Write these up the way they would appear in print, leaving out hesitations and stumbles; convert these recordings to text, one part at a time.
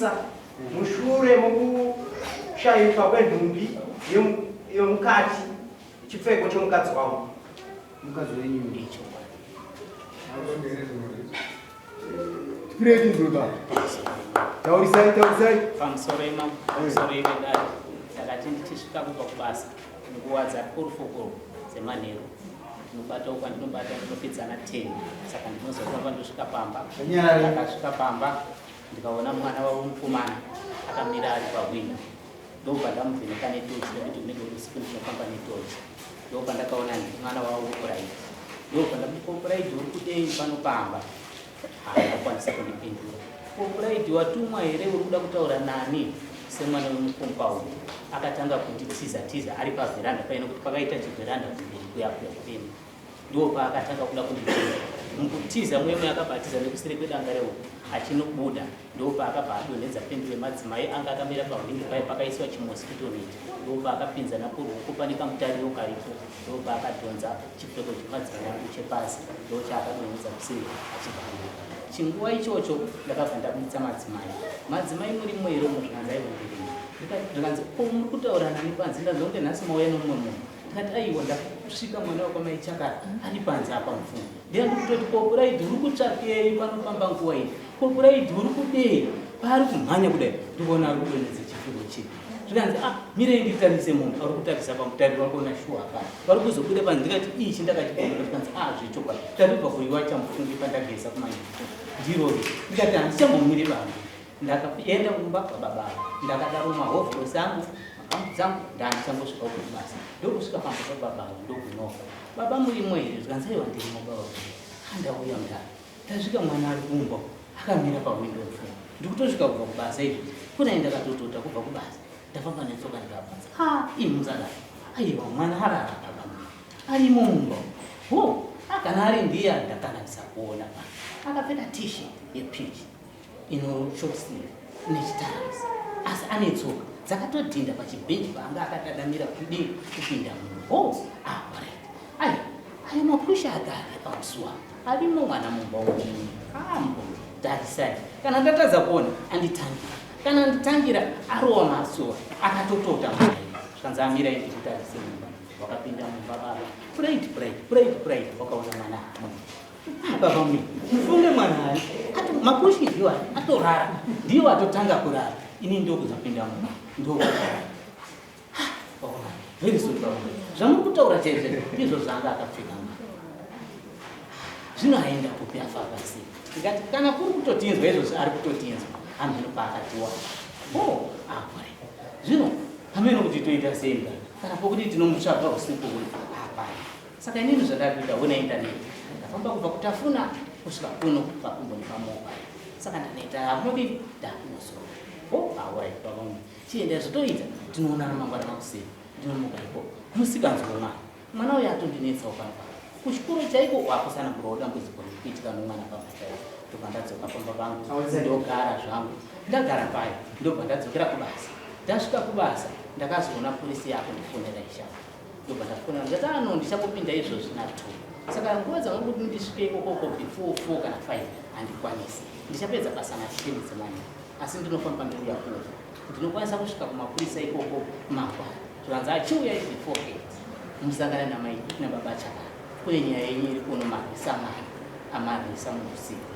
mukufundisa mushure mukushayika kwendumbi yomukati chipfeko chomukadzi wavo mukadzi wenyu ndicho Tupireti ndoda. Taurisai. Pamusoro yemedari takati ndichisvika kubva kubasa nguva dzakuru dzemanheru ndinobata uko ndinobata ndinopedzana 10 saka ndinozofamba ndosvika pamba. Ndakasvika pamba ndikaona mwana wavo mukomana akamira ari pahwindo ndobva ndamuvheneka netochi nekuti unenge usiku ndinofamba netochi ndobva ndakaona mwana wavo wokuraidi ndobva ndamukopuraidi uri kudei pano pamba haakwanisa kundipindura kopuraidi watumwa here uri kuda kutaura nani semwana wemukompaundi akatanga kunditiza ari pavheranda paino kuti pakaita chivheranda kumberi kuyakuyakupeni ndopa akatanga kuda kunditiza mukutiza mwemwe akabhatiza nekusere kwedanga reuku achinobuda ndopa akabva adonhedza pendi remadzimai anga akamira pahwindi pai pakaiswa chimosquito net ndopa akapinzana kuruoko pane kamutariro karipo ndopa akadhonza chipfeko chemadzimai angu chepasi ndochaakadonhedza kuseri achibvaruka chinguva ichocho ndakabva ndabuditsa madzimai muri mwero muzvanzaiwondirei ndikanzi muri kutaura nani panze ndazonge nhasi mauya nomumwe munhu ndikati aiwa ndakusvika mwana wakwamai chakara ari panze apa mupfumi ndiyandikutoti kopuraidi uri kutsvakei panofamba nguva iyi kopuraidi uri kudei paari kumhanya kudai ndikuona ari kudonhedza chipfeko chipi ndikanzi mirei nditarise munhu ari kutarisa pamutariro wako na shuwa kana vari kuzobuda panze ndikati ichi ndakachibvunza ndikanzi zvechokwadi tatobva kuiwa chamufungi pandageza kumanyika ndirori ndikati handichambomiri vanhu ndakaenda kumba kwababa ndakadaro mahovhorosi angu makambu dzangu ndandichambosvika kubasa ndokusvika pamba pababa ndokunoka baba murimo here zvikanzaiwa ndirimo baba andauya mudhara tasvika mwana ari kumba akamira pahwindo mfumo ndikutosvika kubva kubasa izvi kunai ndakatotota kubva kubasa ndafamba netsoka ndikabvunza imuzana aiwa mwana arara baba ari mumba kana ari ndiye ndakanavisa kuona akapfeka t-shirt yepich ino short sleeve nechitaramisi asi ane tsoka dzakatodhinda pachibhenji paanga akadadamira kudii kupinda munhu aya mapusha agare pamusuwa arimo mwana mumba womunhu ambo tarisai kana ndatadza kuona anditangira kana nditangira arowa masuwa akatotota zvikanzi amirai ndikutarise mumba wakapinda mumba baba pride wakaona mwana baba mufunge mwana ati mapushi ndiwo atorara ndiwo atotanga kurara ini ndokuzopinda mumba ndokurara very sorry baba zvamuri kutaura chaizvo ndizvo zvanga akapfeka zvinoaenda kupi afabasi ndikati kana kuri kutotinzwa izvozvo ari kutotinzwa hameno paakatiwa zvino hameno kuti toita sei kana pokuti tinomutsvaga usiku hapana saka inini zvandari kuita una indaneti ndafamba kubva kutafuna kusvika kuno pakumboni pamobile saka ndaneta hakunodii ndakunosoro alright baba chienda zvotoita tinoonana mangwana makuseni ndinomuka iko musikanzwa mwana uyo atondinetsawo panapa kuchikoro chaiko wakusana kurowa dambudziko rikuitika nomwana pamataio ndobva ndadzoka pamba pangu ndogara zvangu ndagara payo ndobva ndadzokera kubasa ndasvika kubasa ndakazoona polisi yako ndifonera ishava ndobva ndafonera ndati ndichakupinda izvozvi na2 saka nguva dzamuri kuti ndisvike ikokoko before 4 kana 5 handikwanisi ndichapedza basa na10 dzemani asi ndinofamba ndikuya kuno ndinokwanisa kusvika kumapurisa ikoko mangwana zvikanzi achiuya izi 4 musangana nababa chakara kune nyaya yenyu iri kuno marwisa mwana amarwisa muusiku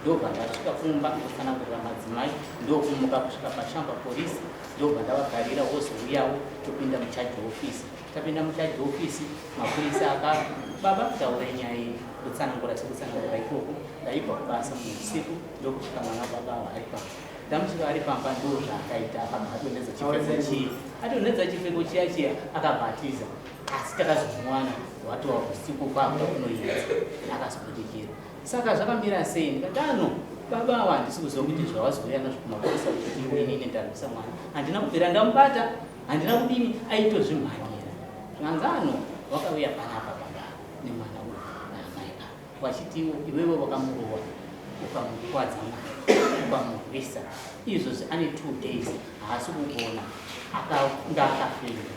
ndobva ndasvika kumba ndofanangurira madzimai ndokumuka kusvika pashamba polisi ndobva ndavagarira wozouyawo topinda muchaji ofisi tapinda muchaji ofisi mapurisa akati baba kutaura nyaya yenyu kutsanangura sekutsanangura ikoko ndaibva kubasa muusiku ndokusvika mwana baba ari pamba ndamusvika ari pamba ndozvaakaita akabva adonhedza chipfeko chiya adonhedza chipfeko chiya akabhatiza asi takazomwana watova usiku kwakwa kunoedza akazobudikira saka zvakamira sei ndikati baba ava handisi kuziva kuti zvavazouya nazvo kumapurisa kuti inini ndarwisa mwana handina kubvira ndamubata handina kudini aitozvimhanyira zvikanzi wakauya panapa baba nemwana uyu naamai avo wachitiwo iwewe wakamurowa ukamukwadza mwana ukamurwisa izvozvi ane 2 days haasi kugona akanga akafenda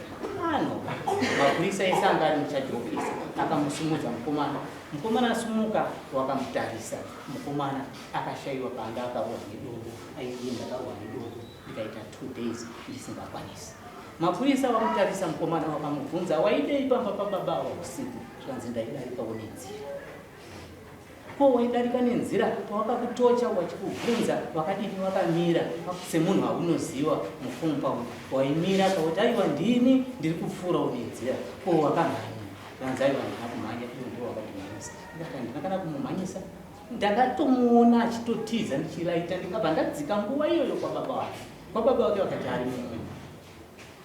mapurisa ese anga ari muchaji ofisi akamusumudza mukomana Mukomana asumuka wakamutarisa. Mukomana akashaiwa panga akawa nedongo. Aienda akawa nedongo. Ikaita 2 days isingakwanisi. Mapurisa wamutarisa mukomana wakamubvunza waidei pamba pababa usiku. Zvanzi ndaidarika nenzira. Ko waidarika nenzira pawakakutocha wachikubvunza wakadini wakamira semunhu waunoziva mufumba waimira pauti aiwa ndini ndiri kupfuura unenzira ko wakamhanya. Zvanzi aiwa ndinakumhanya ndio wakatimhanyisa. Ndikati kana kumumhanyisa ndakatomuona achitotiza ndichilaita ndikabva ndadzika nguva iyoyo kwababa wake. Kwababa wake wakati ari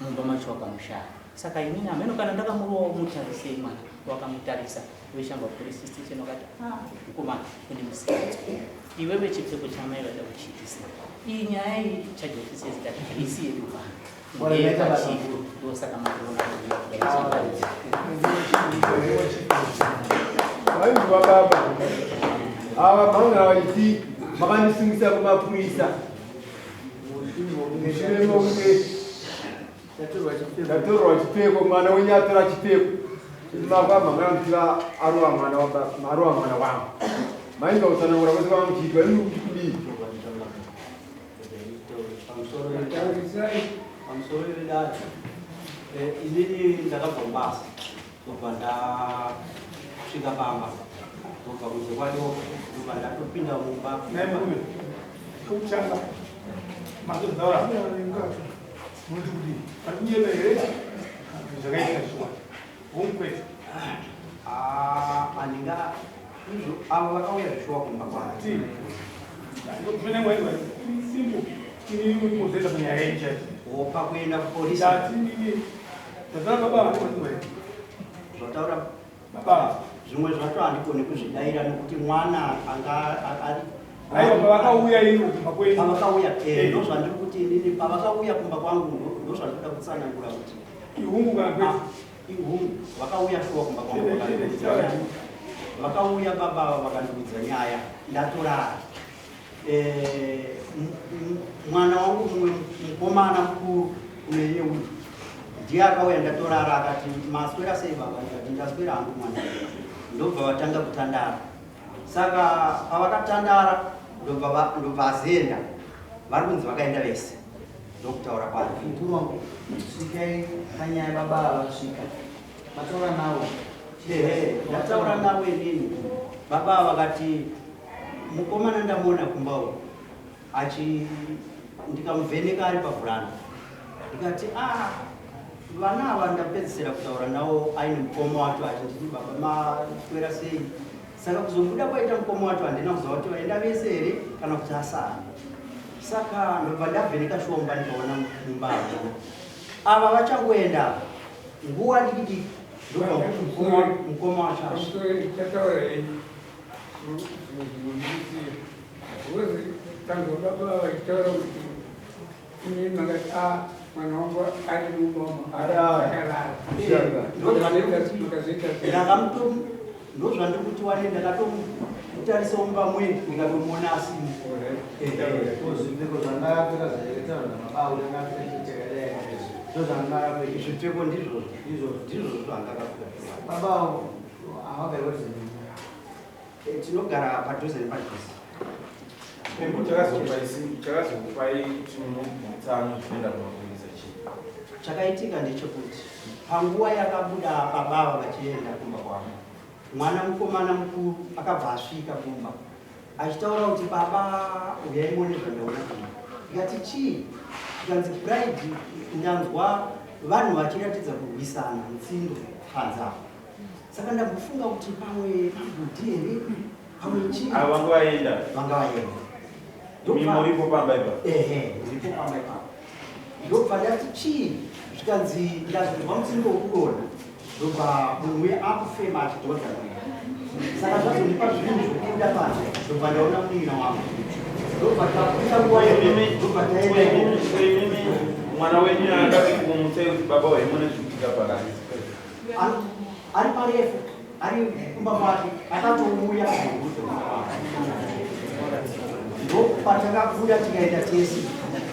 mumba macho wakamushaya. Saka inini ameno kana ndakamurowa mutarisei mwana wakamutarisa weshamba police station wakati mukomana kune musikati iwe wechipfeko chamai vada kuchitisa iyi nyaya iyi chajofisi zikati haisi yedu vanhu ndosaka makorona vanhu vababa ava pamwe vaiti makandisungisa kumapurisa neshure mokunge ndatorwa chipfeko mwana wenyu atora chipfeko makamhangamutiva arova mwana wangu mainga utsanangura kwese kwamamuchiitwa inukudii pamusoro wedati inini ndakabva mubasa ndobva ndasvika pamba ndobva kunze kwadoka ndobva ndatopinda mumba kutanga mazodaura muntu kudii arikunyema here zvakaita shuwa umkwete andinga avo vakauya zvishuwa kumba kwati ndopene mwewe simple ini muzenda munyaya yenchati opa kuenda kupolisi dati nini tazana baba mwewe zvotaura baba zvimwe zvacho handikoni kuzvidaira nekuti mwana ari aiwa pavakauya ino kumba kwenyu pavakauya ndozvandiri kuti inini pavakauya kumba kwangu ndozvandinoda kutsanangura kuti ihungu kana kwete ihungu vakauya shuwa kumba kwangu vakauya baba vakandiudza nyaya ndatorara mwana wangu mumwe mukomana mukuru uneye uyu ndiye akauya ndatorara akati maswera sei baba ndikati ndaswera hangu mwana ndobva vatanga kutandara saka pavakatandara ndobva azenda vari kunzi vakaenda vese ndokutaura kwake mukuru wangu svikai kanyaya baba vasvika mataura navo ndataura navo inini baba vakati mukomana ndamuona kumbawo ndikamuvheneka ari pavhuranda ndikati vana ava ndapedzisira kutaura navo aine mukoma wacho achinditi baba maswera sei saka kuzombuda kwaita mukoma wacho handina kuziva kuti vaenda vese here kana kuti asara saka ndobva ndavheneka shomba ndikaona mumbavo ava vachangoenda nguva dikidiki ndobva mukoma wacho tangu baba waitaura kuti ini makati mwana wangu ari mumama ndozvandiri kuti wane ndakatomutarisa mumba mwenyu ndikatomuona asini zvipfeko ndizvo zvandakapfeka tinogara padhuze nepadhuze chakaitika ndechekuti panguva yakabuda pabava vachienda kumba kwangu mwana mukomana mukuru akabva asvika kumba achitaura kuti baba uyaimone zvandaona kumba ndikati chii tikanzi pride ndanzwa vanhu vachiratidza kurwisana mutsindo panzako saka ndambofunga kuti pamwe mabhodhi here pamwe chii vanga vaenda muripo pamba ipapo ndiripo pamba ipapo ndobva ndati chii zvikanzi ndazvinzwa mutsindo wokurona ndobva mumwe akufema achidhodha saka zvazonipa zvinhu zvokuenda pasi ndobva ndaona munina wangu ndobva takuita nguva ndobva taenda mwana wenyu akati kumutei kuti baba waimone zvikitika pakati ari parefu ari kumba kwake akatouya ndopatakabuda tikaenda tese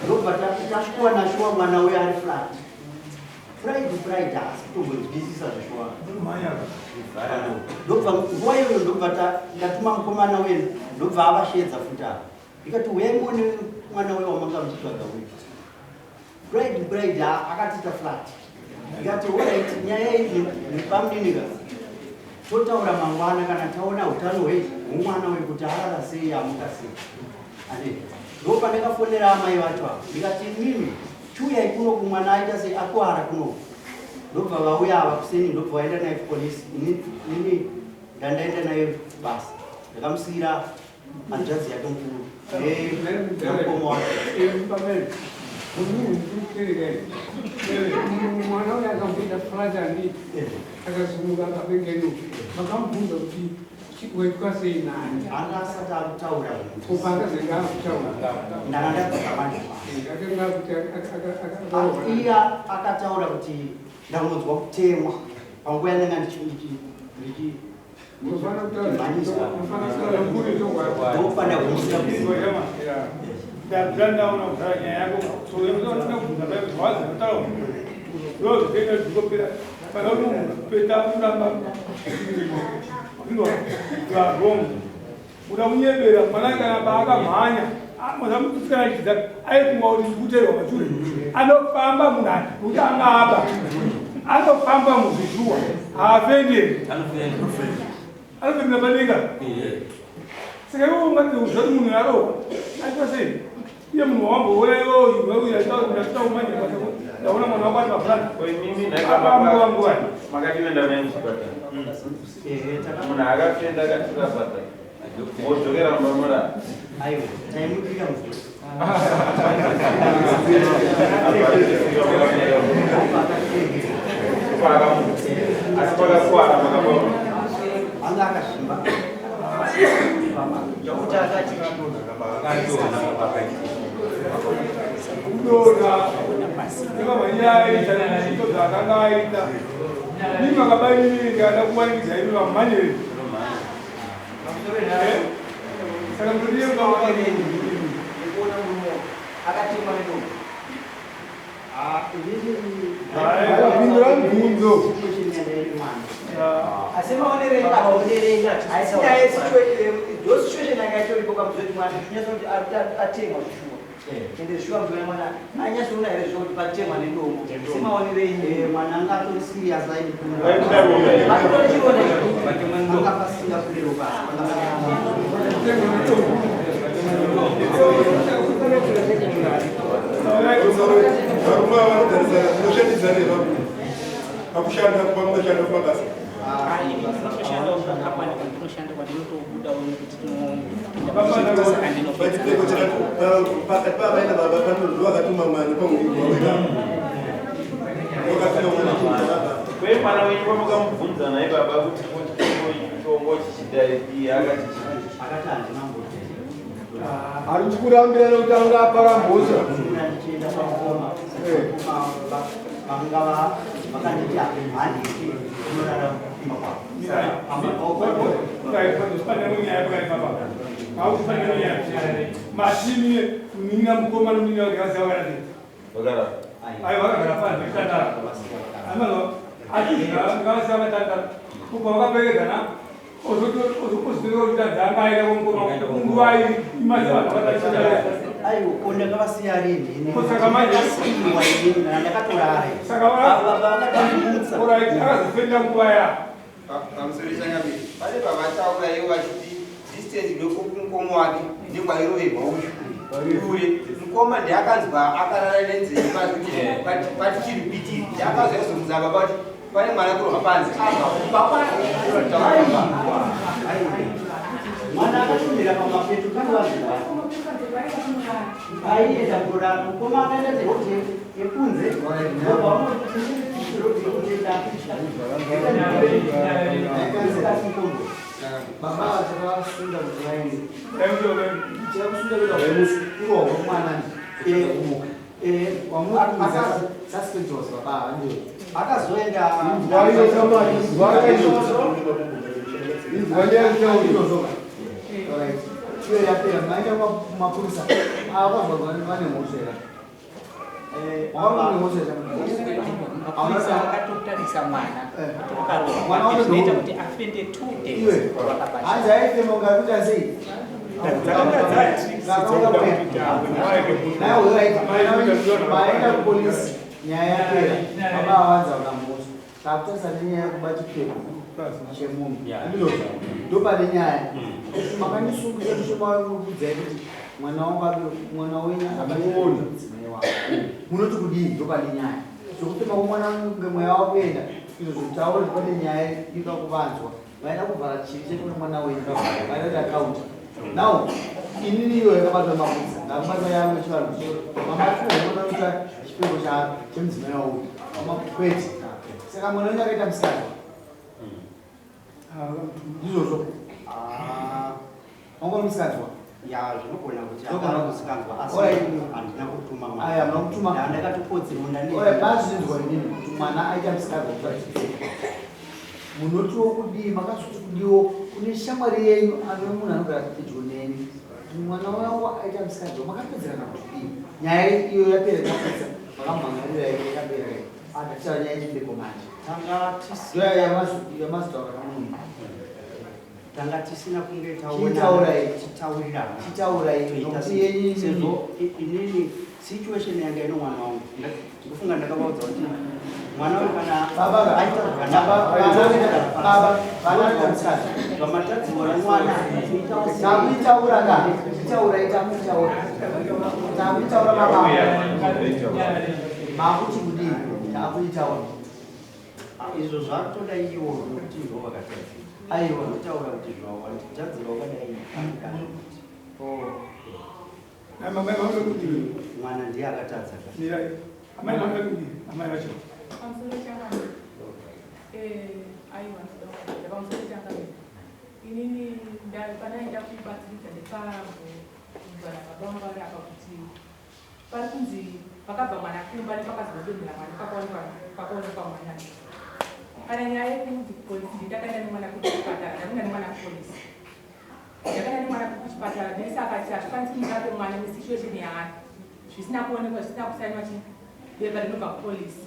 ndobva tashuwa nashuwa mwana uyo ari flat pride asi kutongonzwisisa zveshuwa ndobva nguva iyoyo ndobva ndatuma mukomana wenu ndobva avashedza futi apa ikati uyai muone mwana weyo wamanga muchitsvaga uyu bride akatiita flat ikati orit nyaya iyi nepamdiniga totaura mangwana kana taona utano hwemwana weyu kuti arara sei amuka sei ndo pandakafonera amai vacho apa ndikati mimi chiuyai kuno kumwana aita sei akuwara kuno ndobva vauya ava kuseni ndobva vaenda naye kupolisi ini ndandaenda naye basa ndakamusiyira hanzvadzi yake mukuru nemukoma wake mwana uyo akamboita flat anditi akazunguka akapengenuka vakamubvunza kuti waitwa sei nani anga asati akutaura kupangazenge akutaura ndakandakaakandaa kuti iya akataura kuti ndamudzwa kutemwa panguva yananga ndofana kumusira ndakulandaona kugara nyaya yako ndozvikaita zvikopera pakaunopeta kuramba wrong uda kunyebera mwana kana paakamhanya mazamutusikanachiza aikumwa kuti ndikuterwa machure anofamba munhani kuti angaaba anofamba muzvizhuwa haafenderi anofendera padenga saka iwo ungatizati munhu arohwa aitwa sei iye munhu wambouya iwoyuaumanye ndaona mwana wako ati mafulani mimi makatienda naye muchipatara munhu akafenda akatikapatara modzokera mumamura aiwa taimukira asi pakakuwara makabaa anga akazvimba chokuti akati kudona nekamhanyaita nezvito zvaakanga aita imi makabairika ada kumanikidza imi vamhanyeri saka akapindura mibvunzo asi maonerei akaonerei asinyaya situation anga itoripo kamuzoti mwana zvinyatsoti atemwa zvishuwa ende zvishuwa mvura mwana anyatsoona here zvokuti patemwa nedomo semaonerei mwana anga atori serious aidi anga pasinga kulero akushanda pamashanda kumabasa pakati pavaina baba panoakatuma mwana kwei mwana wenyu kwamukamubvunza naye baba kuti chiongo chichidaipi akati ari chikurambira nekuti anga aparambosa ndichienda pakoma vangava vakanditi handiki unorara mashini kuninga mukoma nomuninga vakasiavanati vakagara panzvekutandara ngavasiavatandara kubva vakapekedzana ozozozozozangaira komukoma nguva imazivanhu aiwa ndakavasiya rini saka manje ndakatorara akazofenda nguva ya kamusoresanyambiri pane pavataura ivo vachiti distance ndokumukoma wake ndekwairowebwa uye mukoma ndiakanzwa akarara nenzei patichiripitiri ndiakazwa izomudza baba kuti pane mwana kuroha panze mwana akashumira pamapetu kanovaziva aienda kurara mukoma akaenda zehoti yekunze baba vachakasunda kuti vaende chakusunda kuita kurohwa mwana akasuspensos baba ndio akazoenda yapera maenda kumapurisa avazva vane mhosva here vane mhosva mapurisa akatotarisa mwana Mwana wake zvinoita ndio- kuti afende 2 days Iwe. wakapasha Hanza aifema ungakuta sei? Naye wewe waenda kupolisi nyaya yapera baba awanza unamuhusu kakutasa nenyaya yekubata chipfeko chemunhu andizvo ndopane nyaya makandisungisa tushomakudzai kuti mwana wenyu akamuoni mudzimai wako munoti kudii ndopane nyaya zvokupfeka kwomwana ngemweya wakuenda izvo zvokutaura kuti pane nyaya inoda kuvanzwa vaida kuvhara chivi chekune mwana wenyu vaida akaunta now inini iyo yakabatwa mapurisa ngakubatwa yamwe chivanhu mamakuona kuita chipfeko chemudzimai wauyu kwete saka mwana wenyu akaita musikazwa izvozvo wangori musikazwa ya zvinogona kuti Zvinogona akana kusikanzwa asi Alright. handina kutuma aya munokutuma ndakatokodzerwa bazvinzwa inini kuti mwana aita musikazwa munotiwo kudii makazvoti kudiwo kune shamwari yenyu ane munhu anogara pedyo neni mwana wangu aita musikazwa makapedzerana kuti kudii nyaya iyo yapera kapedza makamhangarira yakapera atatichara nyaya yechipfeko manje yamazitaura kamunhu tanga tisina kunge chitaurirana nokuti yenyu sezvo inini situation yanga ino mwana wangu ndikufunga ndakavaudza kuti mwana uyu kana vamatadziro remwana takuitaura baba makuti kudii takuitaura izvo zvatoda iwo nokuti ndo vakatadzira aiwa taura kuti zvawatadzira wakadai Amai vangu kuti mwana ndiye akatadza amai vangu kuti amai vacho. inini panaenda kubatsiriza ndekagara baba vangu vari apa kuti pari kunzi pakabva mwana kumba nepakazodonhera mwana pakaonekwa mwana kana nyaya yekunzi polisi nditakaenda nemwana kuchipatara ndakunga nemwana kupolisi ndakaenda nemwana kuchipatara nesi akati hazvikwanisi kumukape mwana nesituation yaari zvisina kuonekwa zvisina kusainiwa chipepa rinobva kupolisi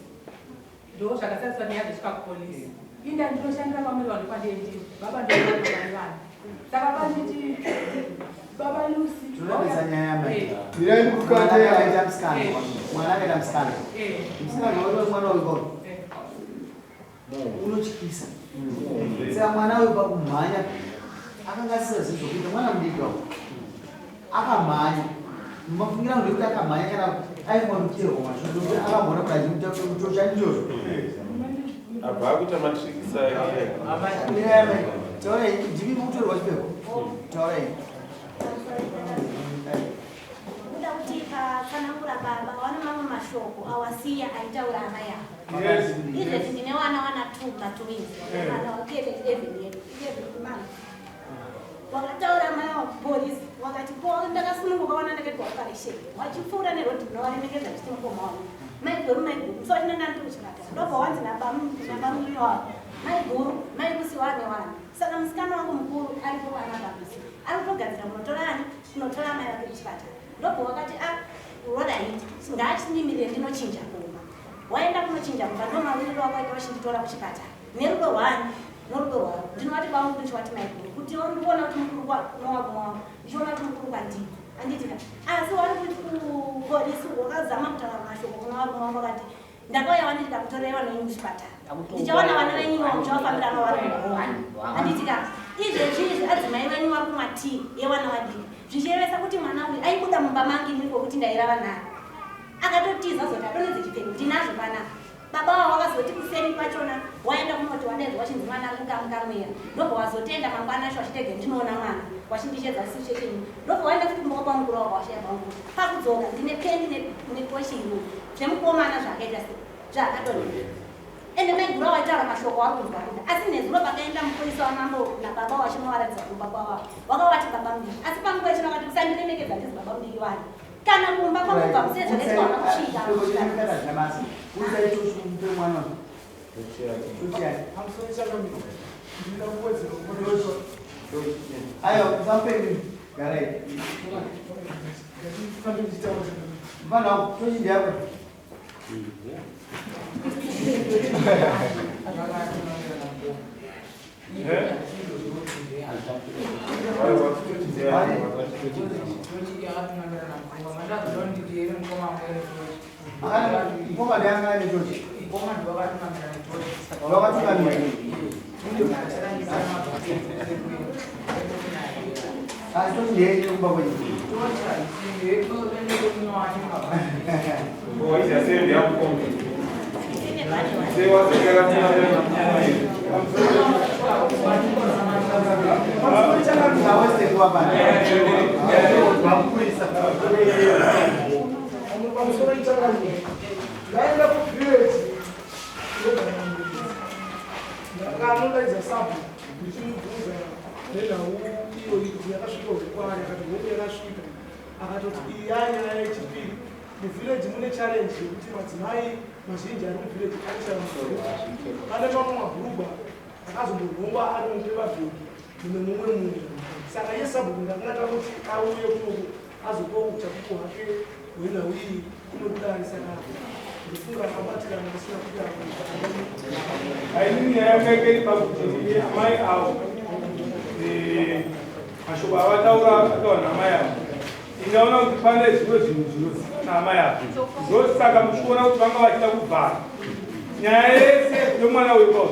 ndo zvakasariswa neya zvosvika kupolisi inda ndinoshandira vamwe vanhu kwandiendi baba ndoane vanhu saka panditi baba lusi tunapedza nyaya akaita musikana mwana akaita musikana musikana waiwe mwana uyu unotyisa saka mwana uyu pakumhanya akanga asisazivi zvokuita mwana mudiki wako akamhanya mafungira kuti akamhanya kana aimwa mutirwa mashoto akamhona kutoshandizvozvo abva akuita matrikisa taurai ndimi mukutorwa chipeko taurai kuda kuti patsanangura baba wana mamwe mashoko awasiya aitaura amai ako izvezvi ndine wana 2 twins mwana wake 11 wakataura mai wakupolisi wakati ndakasununguka wana ndakaitwa operation wachipfuura nerodhi nowalemekeza chiti mukoma wangu maiguru musochinenda ndiri kuchipatara ndobva wanzi nabamuviri wako maiguru maikusi wane wana saka musikana wangu mukuru aripo wana babisi ari kutogadzira kunotorani kunotora mai vake kuchipatara ndobva wakati rodaiti ngaachinyimire ndinochinja kumba waenda kunochinja kumba ndo maviriro wako aita wachinditora kuchipatara nerudo rwani norudo rwako ndinowati kwangu ndichiwati maiguru kuti uri kuona kuti mukuru wako ndichiona kuti mukuru kwandii anditika asi wari kuti kupolisi wakazama kutaura mashoko kuna varume vangu vakati ndakauya wanditi ndakutorei vana venyu kuchipatara ndichaona vana venyu muchavafambira novarume anditika izvezvizvi adzimai venyu vari kumwa tii yevana vadiki zvichirevesa kuti mwana uyu aibuda mumba mangu inini kwokuti ndairava naye akatotiza zoti adonedze chipfeko ndinazvo panapa baba wavo wakazoti kuseni kwachona waenda kunoti wadaizwa wachinzi mwana akamwera ndobva wazotenda mangwana acho wachitege ndinoona mwana wachindishedza situation ndobva waenda futi kumba kwamukuru wako washaya pamukuru pakudzoka ndine peni nekoshini zvemukomana zvakaita sei zvaakadonhera ende maigura waitaura mashoko wari kunzwa ruda asi nezuro pakaenda mupolisi wamambo nababa wachinowaradza kumba kwavo wakawati baba mudiki asi panguva chino wakati usandiremekedza ndizi baba mudiki wani kana kumba kwamubva musee zvakaitwaona kusvika ayo usampeni garai mfana tochindiyakwe village mune challenge yekuti madzimai mazhinji ari muvillage ane mamwe mabhurugwa akazombogongwa ari mupevabheki mumwe munhu saka yesabhuku ndakanaka kuti auye kunoku azopawo uchapupu hwake hwenhauyi kunokudai saka ndofunga akabatirana asina kuti hainini yayakaikei pakuti amai avo mashoko avataura ataura namai avo ingaona kuti pane zvimwe zvinhu zvinozikana naamai avo ndosaka muchiona kuti vanga vachida kubvara nyaya yese yomwana wepao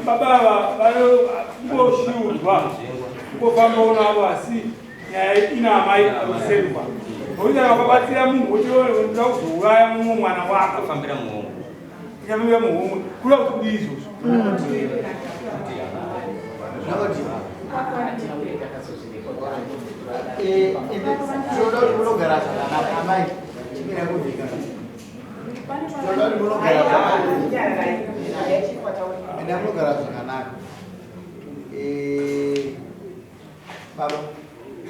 baba ava vanongoshiurwa kungofambawo navo asi nyaya ina amai anoserwa nokuti vakabatsira munhu wochioda kuzouraya mumwe mwana wako afambira muhomwe nyamira muhomwe kuda kuti kudi izvozvo munogara zvakanaka amai chimira kuvhika munogara zvakanaka baba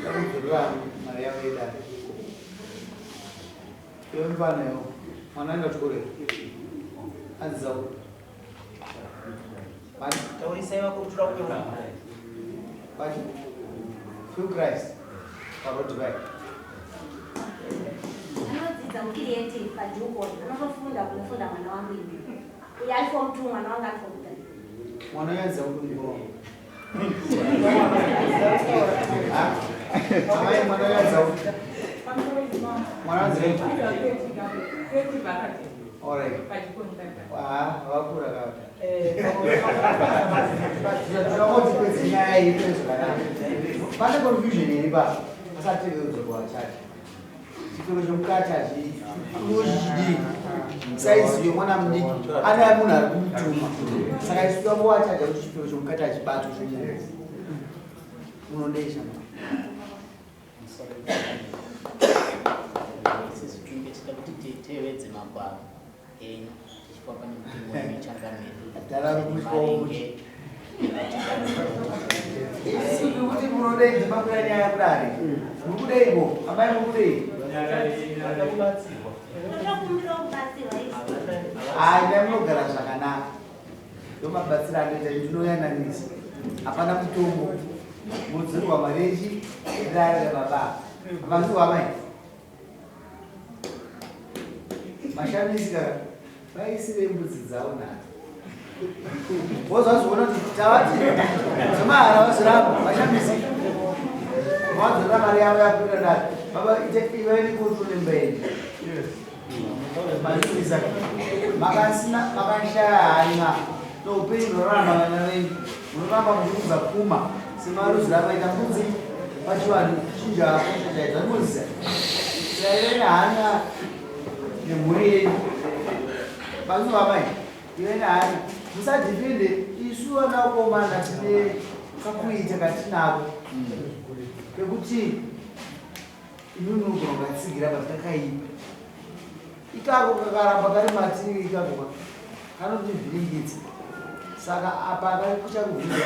akuzorora mari yavo yedare iwe mufanayo mwana aenda chikore anzizawo taurisaiwa kutura kunyora But through Christ, about to buy. Anodzidza creative pajuko anofunda kunofunda mwana wangu ivi uye ari form 2 mwana wangu ari form 3 Mwana yanza kundibo amai mwana yanza mwana yanza alright wakura kabisa pane confusion iri pa asateveuzorwa chati chitoro chomukati hazvichidii saizi yomwana mudiki ane munhu ari kumutuma saka isuwa mbowachaja kuti chitoro chomukati hachibato munodesha tichida kuti tevedze magwaro enyu tichikwa pane mutimbo dararumuikomuti kuti munodei dzimapira nyaya kudare mukudeiko amai mukudei aina munogara zvakanaka ndomabatsiro anoita ndinoyananisa hapana mutombo mudzirwa marechi rare baba vanziwa mai mashamisika vaisive mbudzi dzavo nazo wozvaziona kuti tavati zvemahara vazviramba vashambisika vadzora mari yavo yakuita nayo baba ivaini kutune mbeni mazivisa makashaya hanya noupenyu rorarama vana venyu munoramba muchiudza pfuma semaruzi ravaita mbudzi pachivanhu chinja zvaimuzisa ivaine hanya nemhuri yenyu mazuva mai ivaine hanya musadhipinde isu vanakomana tine kakuita katinako kekuti inunogona ukatsigira patakaipa ikako kakaramba kari matiri ikako kanotivhiringidza saka apa kari kuchakuvhira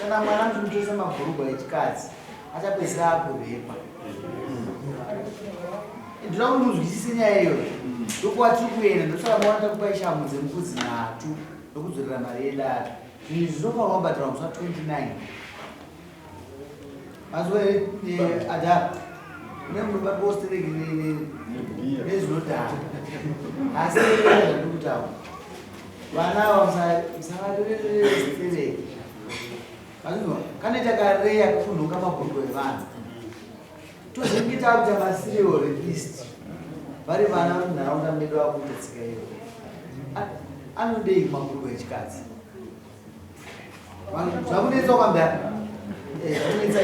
kana mwana ndimutose mabhurugwa echikadzi achapedzisira akurhepa ndinoda kuti muzwisise nyaya iyoyo ndokwatiri kuenda ndosaka mawana takupai shamhu dzemupfudzi 3 nokudzorera mari yedare zvinhu zvinofanirwa kubatirwa musa 29 mazuva adhara une munobatwa ostereki nezvinodhara Asi ndikutaura. Vana musavarerere. Kana takareya kufunhuka mabhuku evanhu. Tozongita kuti masirial list. Vari vana munharaunda medu vakuita tsika iyo. Anodei mabhuku echikadzi. Zvakunetsa kwambiri. Zvakunetsa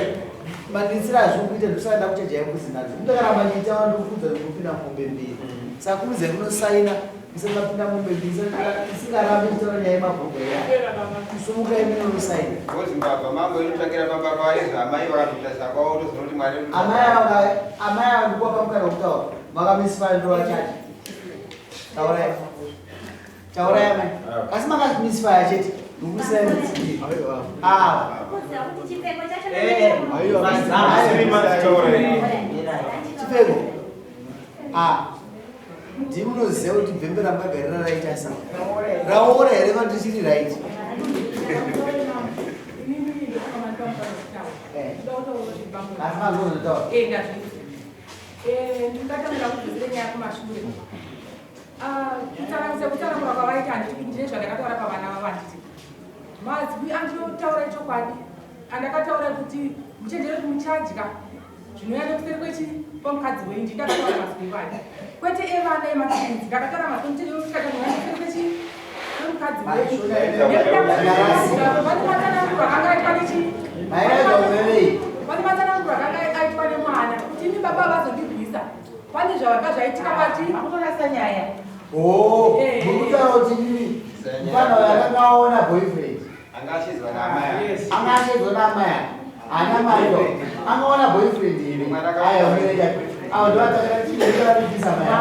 manditsira zvikuita ndosada kuchaja yekuzinazvo. Ndakaramba ndiita ndokudza kupinda mombe mbiri. Saka kunze kunosaina isingapinda mombe mbiri isingarambi kutora nyaya yemabhuku eya. Kusumuka imwe unosaina. Zimbabwe mambo inotsvakira pamba paizvo amai vakatoita zvakwawo tozinoti mwari amai andikuwa pamukana wekutaura makamisifana ndovachati taurai amai asi makamisifaya chete nokusaimidzii chipfeko ndimunoziva kuti bhembe ramagarira raita sei raora here vandichiri raiti ndingatangira kubvizire nyaya kumashure kutaramura kwavaita ndine zvandakataura pavana vavo handiti mazwi andinotaura chokwadi andakataura kuti muchenjere kumuchadya zvinonyanya kuseri kwechipomukadzi wenyu ndakataura mazwi evana kwete evana emakirinzi ndakataura mazwi muchenjere kuseri kwemukadzi wenyu vane matsanangurwa anga aitwa vane matsanangurwa akanga aitwa nemwana kuti imi baba vazondirwisa pane zvavanga zvaitika pati amutonasa nyaya mukutaura kuti imi mfana uyo akanga aona boyfriend anga achizwa naamai ana mayo angaona boyfriend here ayomereka avo ndovatakatiiaisa mai